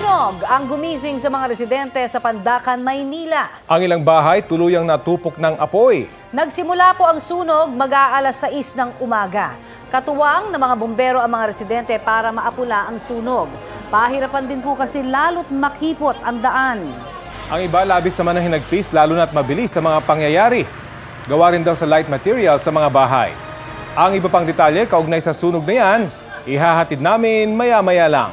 Sunog ang gumising sa mga residente sa Pandacan, Maynila. Ang ilang bahay tuluyang natupok ng apoy. Nagsimula po ang sunog mag-aalas 6 ng umaga. Katuwang ng mga bumbero ang mga residente para maapula ang sunog. Pahirapan din po kasi lalo't makipot ang daan. Ang iba labis naman ang hinagpis lalo na't mabilis sa mga pangyayari. Gawa rin daw sa light material sa mga bahay. Ang iba pang detalye kaugnay sa sunog na yan, ihahatid namin maya-maya lang.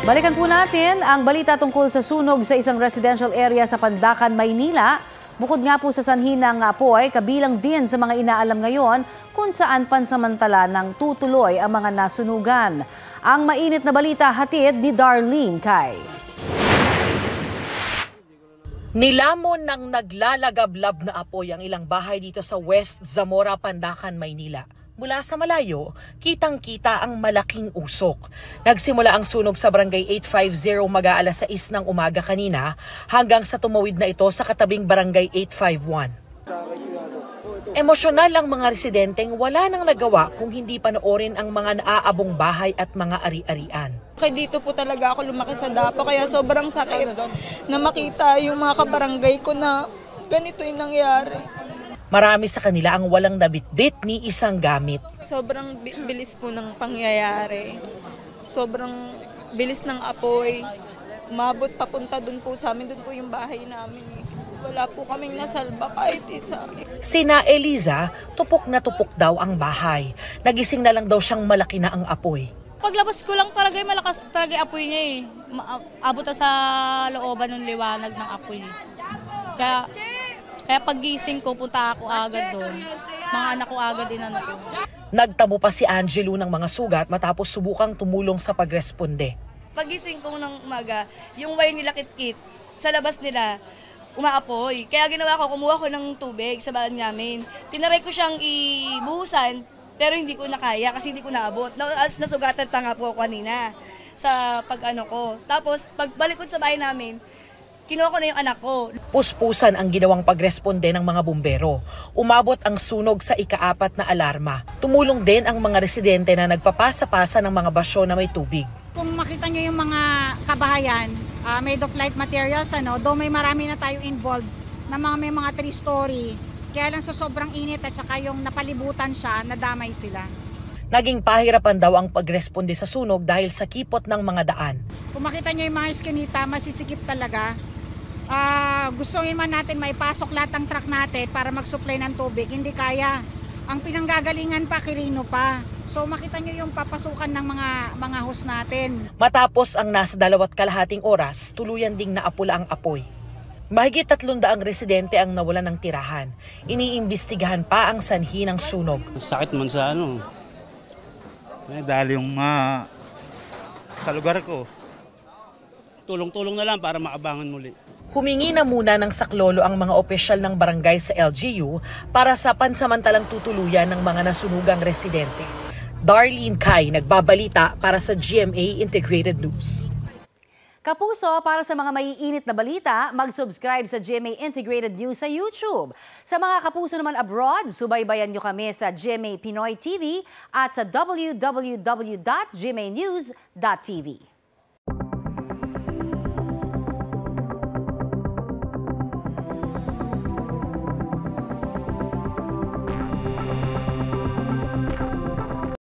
Balikan po natin ang balita tungkol sa sunog sa isang residential area sa Pandacan, Maynila. Bukod nga po sa sanhi ng apoy, kabilang din sa mga inaalam ngayon kung saan pansamantala nang tutuloy ang mga nasunugan. Ang mainit na balita hatid ni Darlene Kai. Nilamon ng naglalagablab na apoy ang ilang bahay dito sa West Zamora, Pandacan, Maynila. Mula sa malayo, kitang-kita ang malaking usok. Nagsimula ang sunog sa barangay 850 mag-aalas 6 ng umaga kanina hanggang sa tumawid na ito sa katabing barangay 851. Emosyonal ang mga residenteng wala nang nagawa kung hindi panoorin ang mga naaabong bahay at mga ari-arian. Kaya dito po talaga ako lumaki sa Dapa, kaya sobrang sakit na makita yung mga kabarangay ko na ganito yung nangyari. Marami sa kanila ang walang nabitbit ni isang gamit. Sobrang bilis po ng pangyayari. Sobrang bilis ng apoy. Umabot papunta dun po sa amin, dun po yung bahay namin. Wala po kaming nasalba kahit isa. Sina Eliza, tupok na tupok daw ang bahay. Nagising na lang daw siyang malaki na ang apoy. Paglabas ko lang talaga, malakas talaga yung apoy niya eh. Abot na sa looban ng liwanag ng apoy. Kaya paggising ko, punta ako agad doon. Mga anak ko agad din ano. Nagtamo pa si Angelo ng mga sugat matapos subukang tumulong sa pagresponde. Pagising ko ng umaga, yung wire nila kit-kit, sa labas nila, umaapoy. Kaya ginawa ko, kumuha ko ng tubig sa bahan namin. Tinaray ko siyang ibuhusan, pero hindi ko nakaya kasi hindi ko naabot. Nasugatan tanga po kanina sa pag-ano ko. Tapos, pagbalik ko sa bahay namin, kinuha ko na yung anak ko. Puspusan ang ginawang pagresponde ng mga bumbero. Umabot ang sunog sa ika-4 na alarma. Tumulong din ang mga residente na nagpapasa-pasa ng mga basyo na may tubig. Kung makita nyo yung mga kabahayan, made of light materials, though may marami na tayo involved na may mga 3-story. Kaya lang sa sobrang init at saka yung napalibutan siya, nadamay sila. Naging pahirapan daw ang pagresponde sa sunog dahil sa kipot ng mga daan. Kung makita nyo yung mga iskinita, masisikip talaga. Gustuin man natin maipasok lahat ng truck natin para mag-supply ng tubig, hindi kaya. Ang pinanggagalingan pa, Quirino pa. So makita nyo yung papasukan ng mga hose natin. Matapos ang nasa 2.5 oras, tuluyan ding naapula ang apoy. Mahigit 300 residente ang nawalan ng tirahan. Iniimbestigahan pa ang sanhi ng sunog. Sakit man sa dahil yung sa lugar ko. Tulong-tulong na lang para maabangan muli. Humingi na muna ng saklolo ang mga opisyal ng barangay sa LGU para sa pansamantalang tutuluyan ng mga nasunugang residente. Darlene Kai, nagbabalita para sa GMA Integrated News. Kapuso, para sa mga maiinit na balita, mag-subscribe sa GMA Integrated News sa YouTube. Sa mga kapuso naman abroad, subaybayan nyo kami sa GMA Pinoy TV at sa www.gmanews.tv.